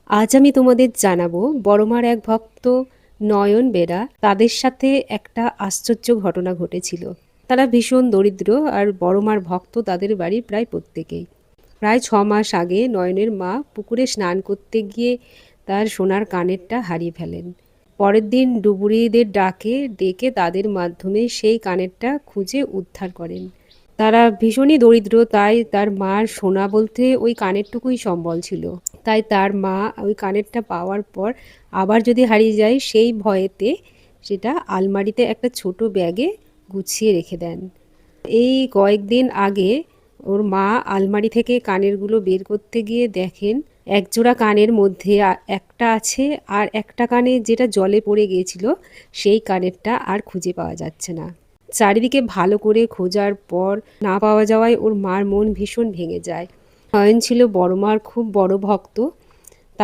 আজ আমি তোমাদের জানাবো বড়মার এক ভক্ত নয়ন বেরা তাদের সাথে একটা আশ্চর্য ঘটনা ঘটেছিল। তারা ভীষণ দরিদ্র আর বড়মার ভক্ত তাদের বাড়ির প্রায় প্রত্যেকেই। প্রায় 6 মাস আগে নয়নের মা পুকুরে স্নান করতে গিয়ে তার সোনার কানেরটা হারিয়ে ফেলেন। পরের দিন ডুবুরিদের ডেকে তাদের মাধ্যমে সেই কানেরটা খুঁজে উদ্ধার করেন। তারা ভীষণই দরিদ্র, তাই তার মার সোনা বলতে ওই কানেরটুকুই সম্বল ছিল। তাই তার মা ওই কানেরটা পাওয়ার পর আবার যদি হারিয়ে যায় সেই ভয়েতে সেটা আলমারিতে একটা ছোট ব্যাগে গুছিয়ে রেখে দেন। এই কয়েকদিন আগে ওর মা আলমারি থেকে কানেরগুলো বের করতে গিয়ে দেখেন একজোড়া কানের মধ্যে একটা আছে, আর একটা কানে যেটা জলে পড়ে গিয়েছিল সেই কানেরটা আর খুঁজে পাওয়া যাচ্ছে না। চারিদিকে ভালো করে খোঁজার পর না পাওয়া যাওয়ায় ওর মার মন ভীষণ ভেঙে যায়। নয়ন ছিল বড় মার খুব বড় ভক্ত।